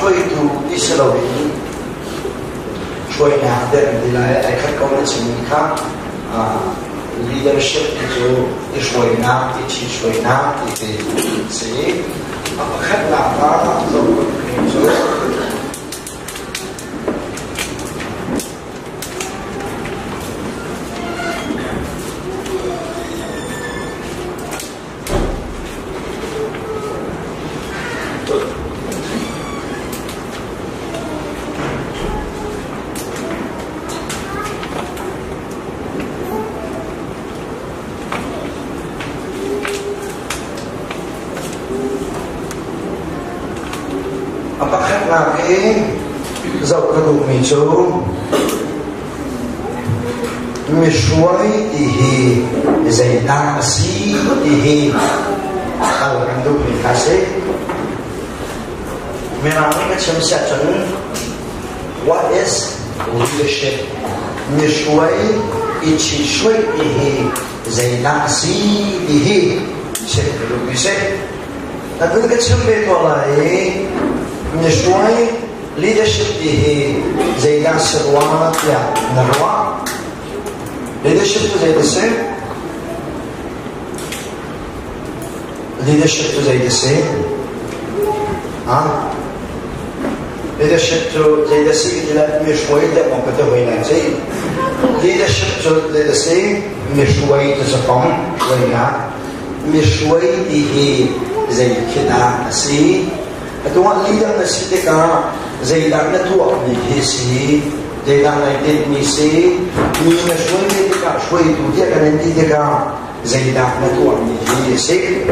Hruaitu Israeliช่วยงานเดินดีเลยไอ้ขั้นตอนนี้สิ่งนี้ครับleadership ที่จะช่วยงานที่ช่วยงานที่สิ่งขั้นหลังว่าเราช่วยzohchunhawk mishwai dihi zaina si dihi kalau kandung dikasih memang macam siapa what is leadership mishwai ichi shwai dihi zaina si dihi sebelum bisa tapi macam betul lah mishwai leadership di zaida serwa ya narwa leadership tu zaida se leadership tu kita mishwai dah mau kata hoina je leadership tu zaida se mishwai tu sepong hoina mishwai di zaida kita si Tuan leader nasi teka zaidan na tuak ni hisi zaidan na itin misi ni na shway ni teka shway tu dia kan nanti teka zaidan na tuak ni hisi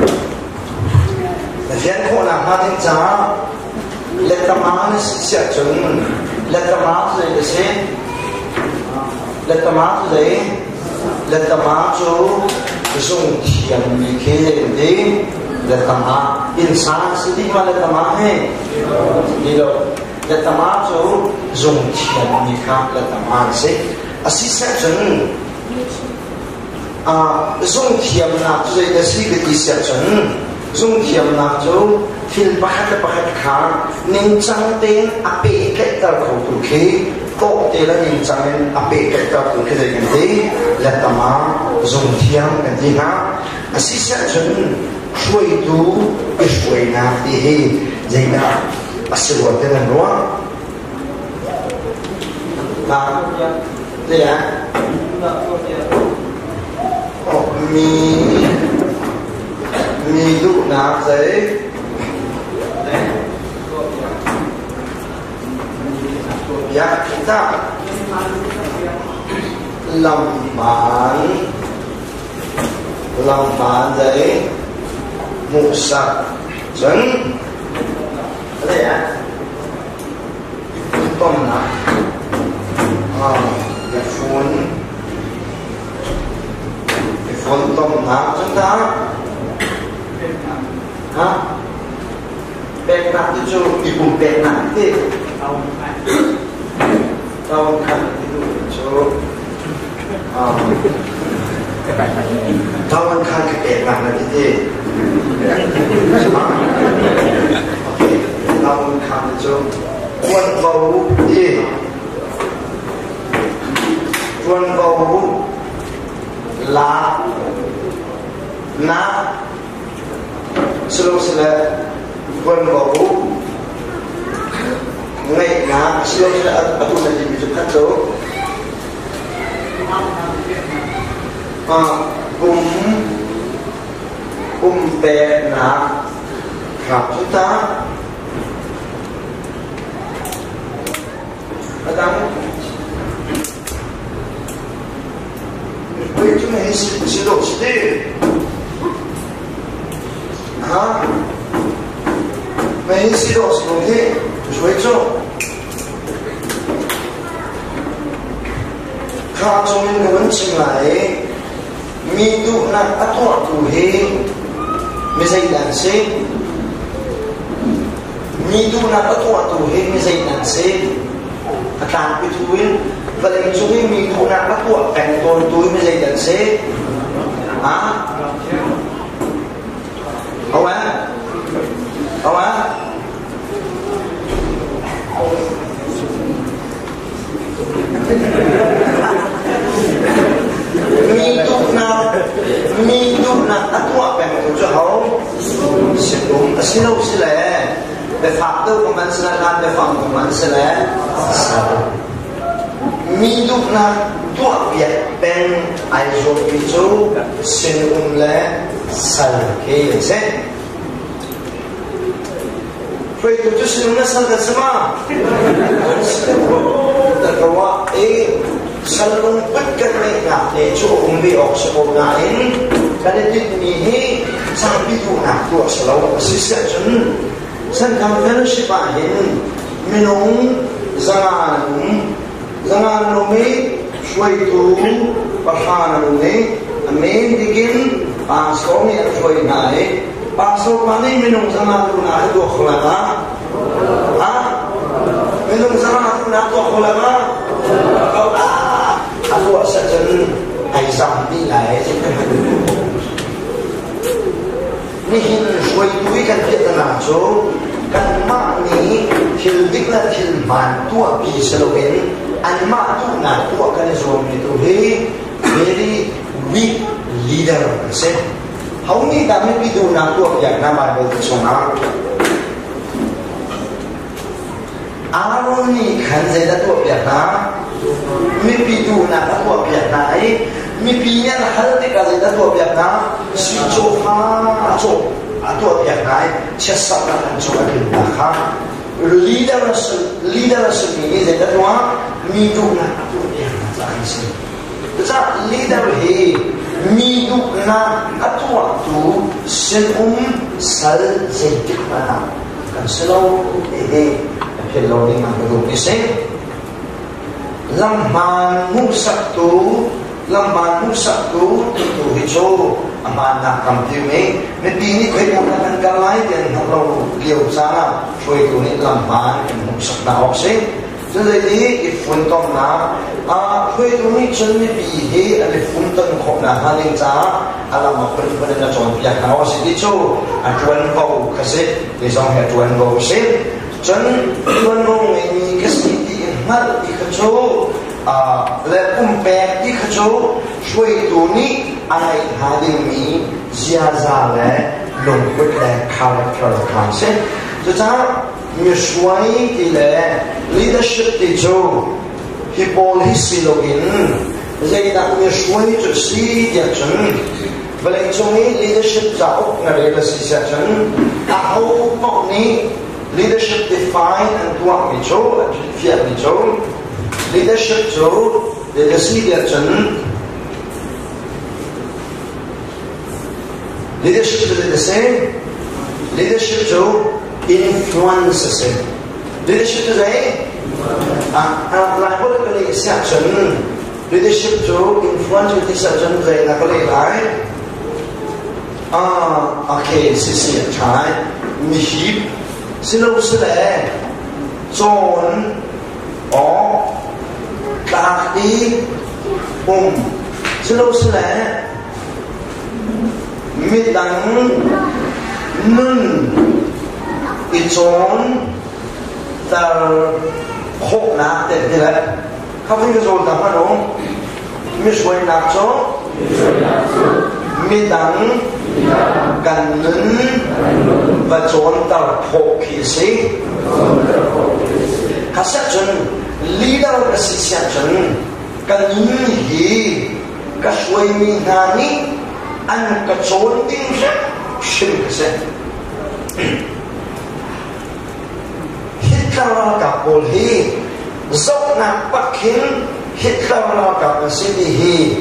na fian ko na hatin cha letaman siya chung letaman zai dese letaman chu zung thiam ni ke de letama insan sedih mana letama hai gitu letama tu zohchunhawk nikah letama se asisa jen zohchunhawk nak tu jadi sih betisya jen zohchunhawk nak tu fil bahat kah ning ten ape kita kau tu ke kau tela ning ten ape kita tu ke jadi nanti letama zohchunhawk nanti ha asisa jen Hruaitu ishway na dihi zaina asirwa dengan ruang nah dia oh mi lu na zai ya kita lamban zai musa jen ada ya tomna phun tomna chúng ta bẹt nặng thì chú bị bùn bẹt nặng thì tao khăn thì chú tao khăn cái bẹt nặng là thế tao khăn chú quân vào là na sila quân vào ngay na sila atau nanti bisa tu pe na khap chúng ta đang chúng này sử dụng gì hả mấy sử dụng thế rồi cho khá trong những cái vấn đề này mi tu na atwa tu he mi zai dan se mi tu na atwa tu he mi zai dan se atan pi tuin valeng chu mi tu na atwa kan ton tu mi zai dan se ha awa mi du na atua bèn tu cho hậu xin lâu xin lẽ để phạm đâu của mình sẽ làm để phạm của mình sẽ lẽ mi du na tua biệt bèn ai rồi bị chú xin lẽ sal cái sẽ Hruaitu tu xin sal cái gì màแต่ก็ว่าสัลลุงปัดกันไม่หนักเนี่ยช่วงไม่ออกสมบูรณ์nainกันได้ที่นี่สร้างพิธีหนักตัวสลาวสิเสียจนสันทำเฟลชิบะเห็นมินงzanganนุ่มช่วยตูประธานนุ่มเมนดิกินปาสโกเนี่ยช่วยนายปาสโกมานี่มินงzanganนุ่มนายตัวขลังอ่ะมินงzanganนุ่มนายตัวขลังaku rasa macam Aizam ni lah ni Hruaitu kan dia tenang so kan mak ni hildik lah hilman tua pi selowen an mak tu nak tua kan zoom itu very weak leader se hau ni kami pidu nak tua yang nama bersona Aaron ni kan saya tua biasa mi pidu na tua biasa mi pinya hal ni kan saya tua biasa si coha tua biasa cesat kan coha kita ha leader ni saya tua mi tu na tua biasa sih jadi leader he mi tu na tua tu sen sal jadi mana kan selalu Hello ni mana tu kisah lamban musak tu tu hijau amanah kampiu ni ni kau yang akan kalai dan kalau liu sana Hruaitu ni lamban musak dah okse jadi ifun tom na Hruaitu ni cuma bihi ada fun tom kau na haling sa alam apa pun ada cawn pihak kau sedih tu ttuan kau kasih disong ttuan kau sih chân tuân ngôn ngày cái gì đi mất đi khơi chỗ lệ bẹt đi khơi chỗ Hruaitu ni ai hà đi mi gia lệ lồng quyết lệ character tham sẽ cho cha mi suy thì lệ leadership thì chỗ hi policy login dây đặt mi suy cho si dia chân và lại trongนี้ leadership giáo ngày là si sẽ chân hậu bọc ni Leadership define and tuak mi cho, fiat mi cho. Leadership cho, để si dia chân. Leadership để se, leadership cho influence se. Leadership cho gì? Lại có cái này sẽ chân. Leadership cho influence thì sẽ chân gì là có lẽ lại. Okay, si trái, mi hip. Xin lỗi sư lệ cawn tlak đi xin lỗi sư lệ Midang Nun cawn khawh nạc để thế này không phải cái rồi ta phải đúng mi suy nạc cho Midang gần Nun và cawn tahfung khi sĩ các sát chân leader các sĩ sát chân các Nun hi các suy mi nani anh các cawn tiếng rất xin cái sẽ Hitler các bol hi dốc nạc bắc hin Hitler các sĩ hi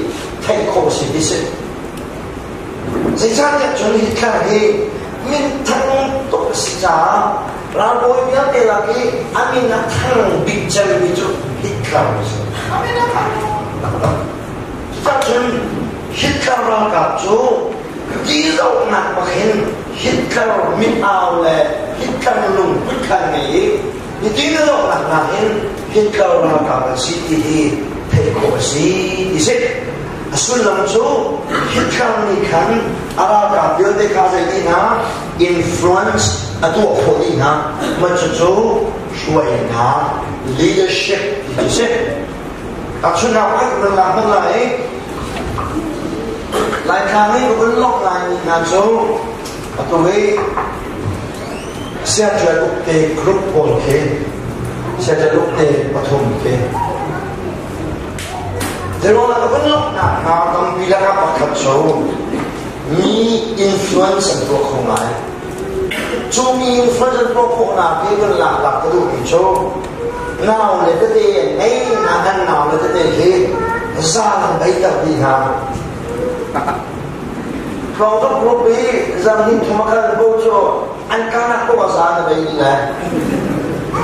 thay khổ sĩ đi sĩ Jadi saya jadi Hitler min thang tu sisa lalu dia dia lagi amin thang bicara itu Hitler amin thang jadi Hitler agak tu dia nak makin Hitler min awal Hitler lung bukan ni dia nak makin Hitler agak sih tekosi isik Asulang so Hitler ni kan araga dia dekade ni na influence atu apodi na macam suai na leadership itu se. Ahcun awak berlaku lại khang ấy cũng lóc lại ngàn số và tôi sẽ chơi lúc tê group ball kê sẽ chơi lúc tê bắt hùng kê thế rồi là cũng lóc nặng nào trong vì là các bạn thật số mi influence and thuộc không lại chú mi influence and thuộc không nào cái gần lạc lạc cái đủ hình số nào là cái tiền ấy nào là cái tiền kia ra là mấy tập đi nào còn trong group ấy rằng hình thùng mắc là vô cho anh ca nạc có bao giờ là vậy này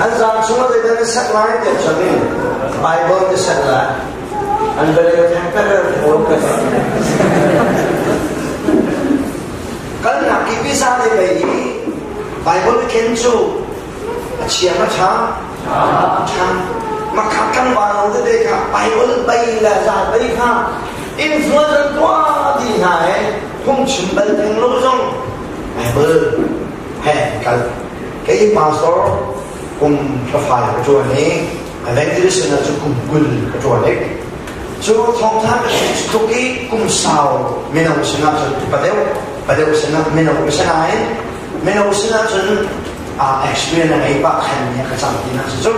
anh rằng chúng ta đây là set lại để cho mình Bible để set lại anh về đây thằng cái đơn phone cái nào cái visa này vậy Bible khen chú chia nó chăng mà khắc căn vào cái đây cả Bible bay là giải bay ha influence quá thì này không chịu bay thành lối trong Bible hè cái pastor cùng phải cái chỗ này evangelist là chú cùng quân cái chỗ này chú thông tháp chú cái cùng sao mình không xin làm cho bắt đầu xin làm mình không xin làm mình không xin làm cho experience này bác hành nhà cái sản品là chú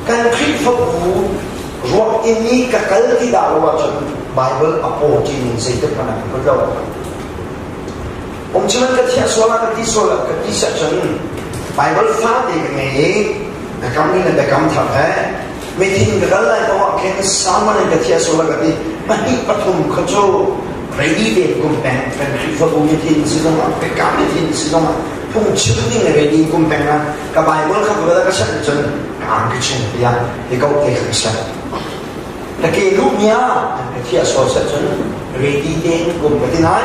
cái khi phục vụ ruột ini cáiที่đạo là cho Bible apple chỉ xây dựng mà làm cái đâu ông chỉ muốn cái thiệt số là cái section Bible phát thì cái này là cảm nghĩ là cái cảm thật đấy mình tin cái đó là có cái sao mà cái thiệt số là cái mà đi bắt thùng khâu châu ready để cùng bạn khi phục vụ mình tin sử dụng cái cảm mình tin sử dụng không chịu đi là ready cùng bạn là cái Bible không có cái section cái chuyện gì thì có thể khởi sự là cái lúc nhá cái thiệt số section ready để cùng cái nói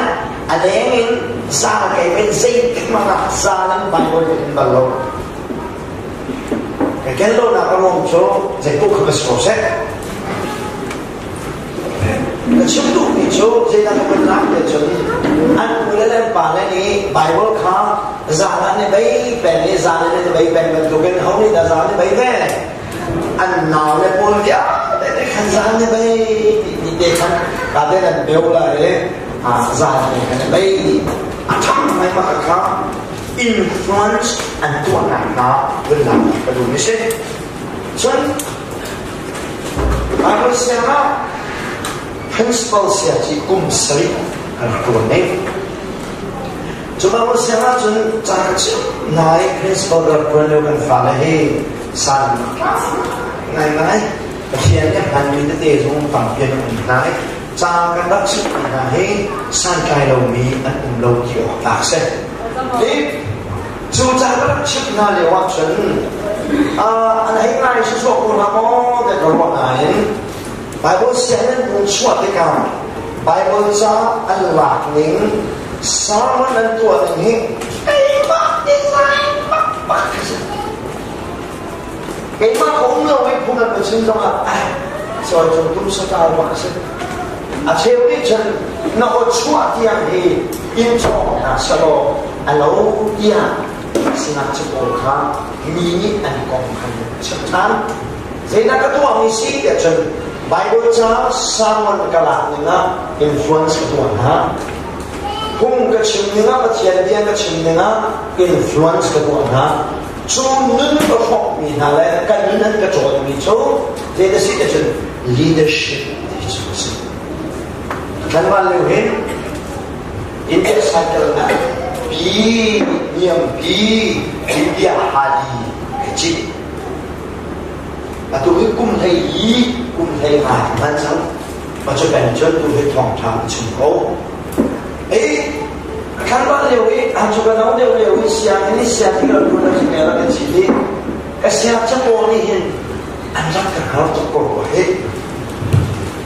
anh em ra cái bên dây cái mà là ra lên Bible để bằng lâu cái lô nào có một số giải quyết không có xét cái chúng tôi thì số dây nào có làm để cho anh vừa lên bà lên đi Bible khá ra lên đấy bèn đi ra lên đấy bèn mình tụi bên không đi ra lên đấy về anh nào lên buồn kia để khán giả lên đấy để khán cả đây là đều là đấy ra lên đấy thằng này mà khá influence and ttuan ngah với làm cái đồ như thế, cho nên Bible sẽ nói principle sẽ chỉ cùng xây cái đồ này, cho Bible sẽ nói cho trang cái này principle là quan trọng cần phải là hệ san ngày nay hiện nay hành vi thực tế trong phạm vi này trang cái đất sức là hệ san cài đầu mì ăn lâu kiểu đặc sắc đi chú cha có chức năng liệu hoặc chân anh ấy ngay số số của nó có để nói bọn này Bible sẽ nên muốn suốt cái cả Bible cha anh lạc ning sao mà anh tuột ning cái bác design bác cái mà không lâu ấy cũng là một sinh trong rồi chúng tôi sẽ tạo bác sinh theo cái chân nó có suốt thì anh thì in cho là sao đó alo dia sinh hoạt trong cuộc sống mini and công khai chấp nhận thế là cái tuồng gì để cho Bible cha sao mà cái lạc này influence cái tuồng ha không cái chuyện này mà thiệt điên cái chuyện này influence cái tuồng ha cho nên cái học mình là cái nên cái chỗ mình cho thế là gì để cho leadership thì cho nên mà lưu hình in cái cycle này bi niệm bi bia hadi cái gì tôi cũng thấy ý cũng thấy ngài văn sống và cho bạn cho tôi thấy thoáng thẳng chung cố ấy khán giả liệu ấy anh cho bạn nói liệu ấy xem thì là cái là cái gì cái xem chắc cô đi hiện anh rất là khó cho cô hết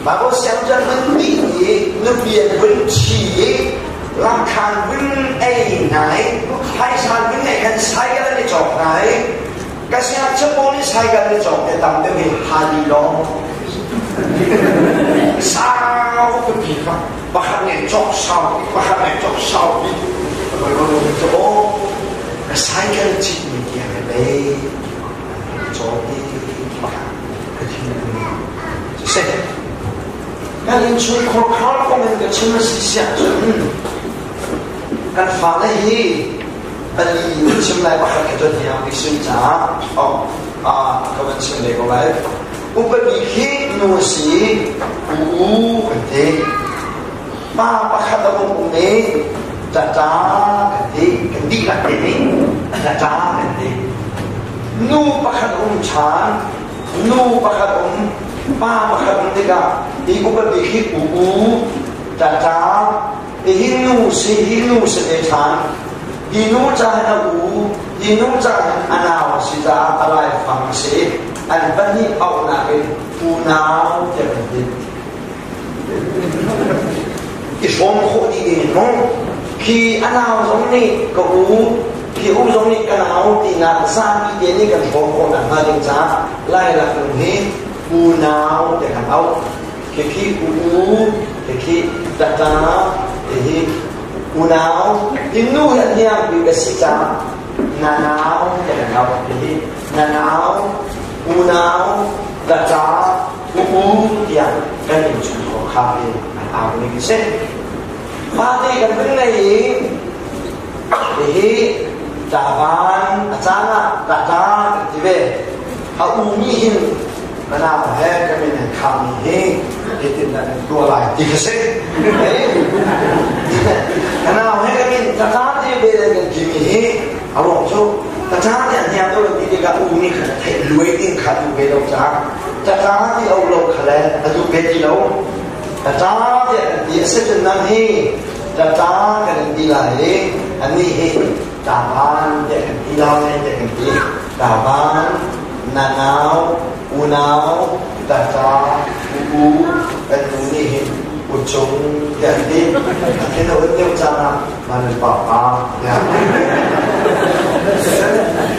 mà có xem cho mình nghĩ nó biển vững chỉ làm khăn vững ấy này hay sang vững này cần sai cái này chọc này cái xem chắc cô đi sai cái này chọc để tầm để mình hà đi đó sao cái gì không và hàng này chọc sao và hàng này chọc sao đi rồi chỗ cái sai cái gì mình kia cái đấy cho đi cái gì xem cái linh suy khó khó của mình cái chân nó xì xả chân cái phá này hi anh đi chim lại bắt cái chân thì cái suy trả các bạn xem đây có lại upat bị khi nuôi xí cái thế ba bắt khát đâu cũng thế trả cái đi là cái này trả cái thế nu bắt khát chán nu bắt khát ba bắt khát thế cả thì upat bị khi trả thì nu sẽ để chán thì nu trả là thì nu trả anh nào sẽ trả lại phẳng sẽ anh vẫn đi học là cái phù nào để mình đi cái sống khổ đi nó khi anh nào giống như cái khi giống như cái nào thì là sang đi đến cái sống khổ là hai tiếng giá lại là cái gì phù nào để làm áo cái khi cái đặt ra thì phù nào thì nu hiện nhiên bị cái sự trả nào để làm áo thì nào nào đặt ra dia kan yang cukup khair apa ni kisah mati kan benai taban acana kata tibe umihin kenapa kami nak kami kita nak dua lagi kisah kenapa kami kata tibe dengan kami awak tu kata dia tu dia kat umi kan luai tin kat tu belau cak kata dia Allah kalau tu belau kata dia sebenarnya ni kata kan dia lagi ani taban dia hilang dia taban nanau unau kata anu ni Cung jadi kita udah cara mana papa ya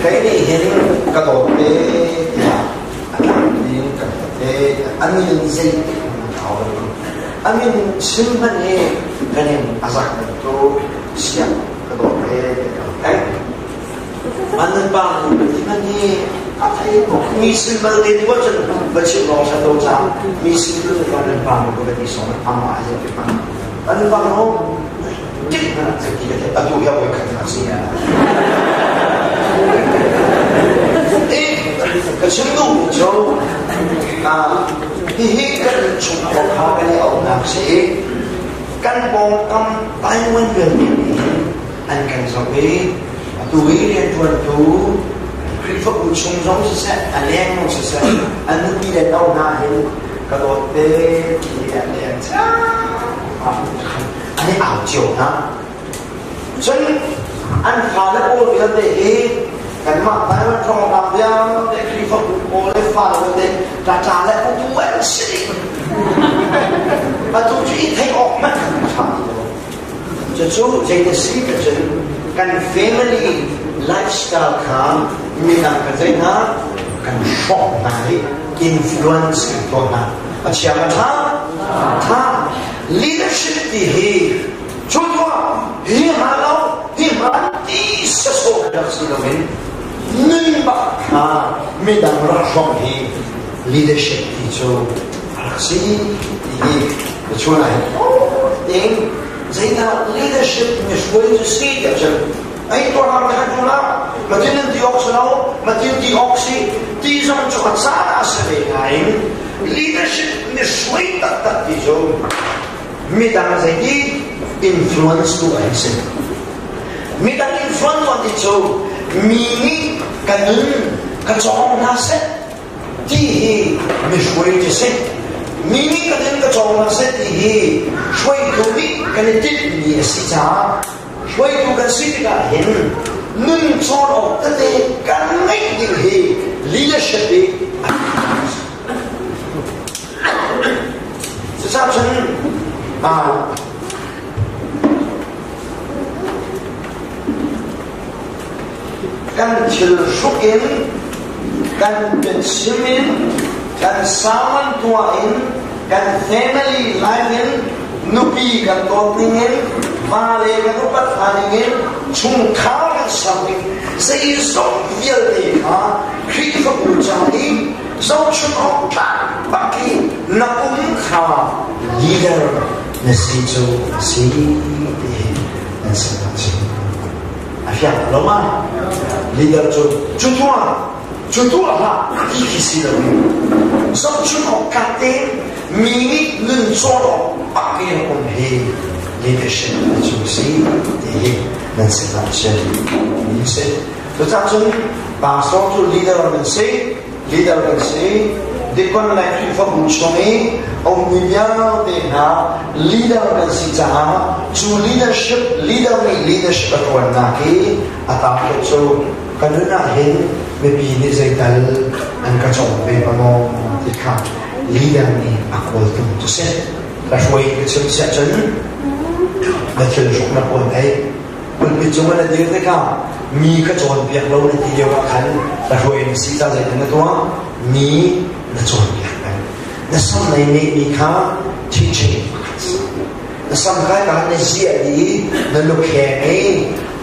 cái này hiện cái đồ bê ya anh cái anh nhìn gì anh nhìn xem bên này cái này azak itu siap cái đồ bê cái anh bang bên này thấy một misi bên đây thì vẫn vẫn chịu lo sao đâu cha misi bên này anh bang có cái gì sống ăn mãi rồi cái anh bang nó chết là cái gì đấy anh chủ yếu về cái gì à cái程度就第一个从我考给你熬那些跟帮咁台灣嘅人anh cần sao biết tuổi lên tuần tú khi phục vụ chung giống như thế anh em không sẽ anh đi đến đâu nào thì cái đồ tê thì anh em anh ảo chiều ha cho nên anh khá là ổn với vấn đề cái mặt tay nó trong làm việc để khi phục vụ cô lấy phạt vấn đề trả lại cũng vậy xí mà tôi chỉ thấy ổn mất cho chú dạy được xí cái chuyện cần family lifestyle cả Midang cái gì na cần shop này influence cái đó na à chỉ là tha leadership thì hi chú cho hi mà lâu hi mà đi sẽ số cái gì đó mình nên bác Midang ra shop hi leadership thì chú gì thì chú này tiếng dạy na leadership mình phải suy được chứ ai tôi làm cái chuyện đó mà tin đi học sao mà tin đi học gì đi xong cho các xã sẽ về ngay leadership mình suy tất tất đi rồi mình đang dạy đi influence tu anh sinh mình đang influence tu đi rồi mình cái nưng cái chọn nó sẽ thì mình suy cho sinh mình cái nưng cái chọn nó sẽ thì suy tu đi cái này tiếp nhiều sự trả Hruaitu kan sitika hin nun dawh tate kan ngai ding hi leadership đi sao chân kan chil shukin kan bensimin kan saman tuain kan family life nupi kan topingin Mali kan upat haningin chung khawh kan saming say zong vial ni khi phục vụ cho đi zohchunhawk baki na khawh leader na si chu si na sa chi afia loma leader chu tua ha ki si da zohchunhawk kate mi nun dawh akin on he leadership na chu si na sa chi ni se to ta chung ba so to leader man se de kon la ki fa bu chome au mi ya de na leader kan si cha chu leadership atwan na ke ata ko chu kanuna hen me bi ni zai dal an ka chom be pa mo ti kha leader ni akol tu se la shoi ke chu sia chen na chen shok na kon ai kun bi chu na dir de ka mi ka chon biak lo na ti yo khan la shoi ni si cha zai na to mi na chon biak na som nei ni kha teaching na som kai ka na sia di na lu khe ai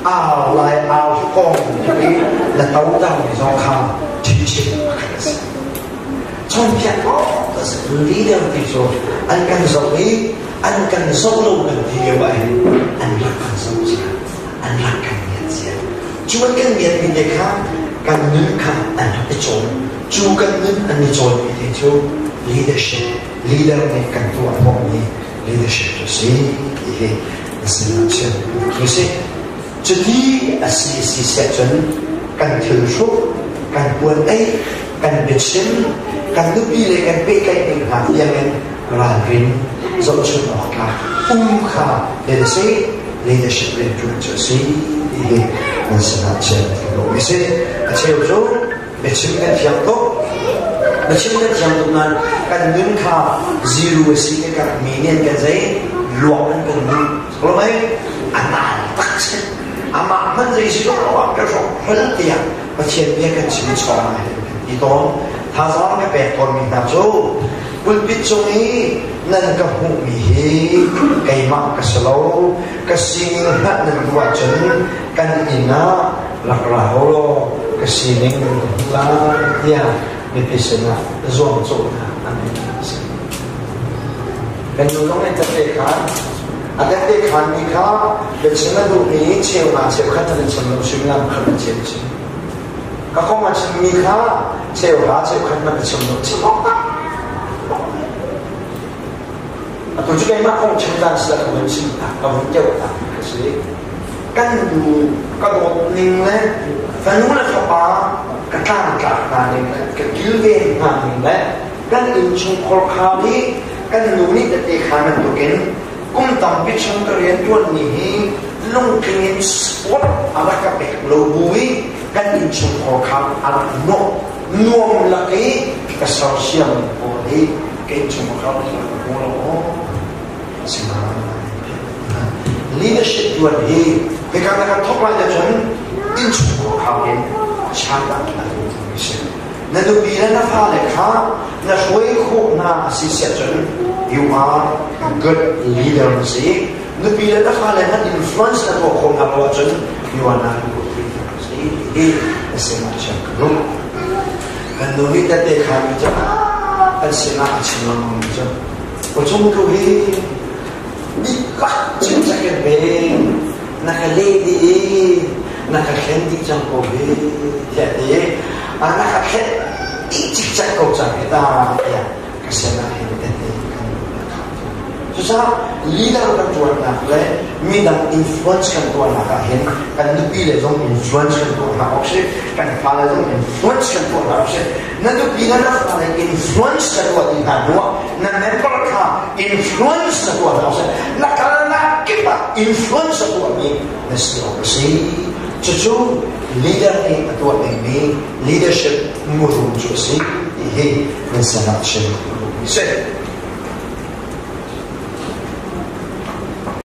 ao lai ao kong ni na tau dang ni zo kha teaching chon biak ko as leader ti so an kan zo ni an kan zo lo kan ti yo ai an la kan zo sia an la kan ni sia chu kan ni ni kha kan ni kha an ti chon chu kan ni an ni chon ni chu leader ne kan tu apong ni leadership to si he asin you see jadi asi section kan thil shu kan puan ai kan bitsin kan lu pi le kan pe kai ing ha yang en ran rin zohchunhawk ka kha le se leadership le to si he asin you see acheu jo bitsin kan thiam to macam ni yang tuan kan nun kha zero si kan minian kan saya luang kan nun kalau mai anak tak sih amak man saya sih orang kan so hal dia macam dia kan sini cakap itu thà sao cái bẹt còn mình làm số quân biết chung ý nên cái hụt mì cái mạng cái slow cái xin hát nên qua chân cái gì nó lạc lảo lo cái xin nên là dia Bipesena, zohchunhawk, kan nulong ay tatekan, at tatekan ni ka, betsena dumi, cheo na, cheo ka tanin sa mga sumlang ka na cheo. Kako macam ni ka, cheo ka na sa mga cheo ka. At kung juga ima kong cemdan sila ka mga cinta, ka mga cheo ka. Kasi, kan kadot ning le, fanula ka pa, tlak na ning cái kilven na ning le kan in chung khol kha ni kan nu ni te kha na to ken kum tam bi chung ka rian tuan ni hi long king sport ala ka pe lo bui kan in chung khol kha ala no nuam la ke ka sa siam po hi ke chung khol kha ko lo sima leadership tuan hi ke ka na thok la ja chun in chung khol kha ken chata na do bila na fa le kha na Hruaitu na si section you are a good leader see na bila na fa le na influence na to ko na lo chen you are not a good leader see e se ma cha ko kan no ni ta te kha mi cha an se na chi no mi cha ko chung ko hi ni ka chin cha ke be na ka le di na ka khen di chang ko be ya de anak kakek cicak kau cakap ya kesana ini susah leader kan tuan nak le midang influence kan tuan nak kan lebih le zong influence kan tuan nak opsi kan fala zong influence kan tuan nak opsi na lebih na fala influence kan tuan di dua na member ka influence kan tuan nak opsi na karena kita influence tuan ni mesti opsi cucu leader ni tuan ini leadership murum cuci ini mensangat cewek.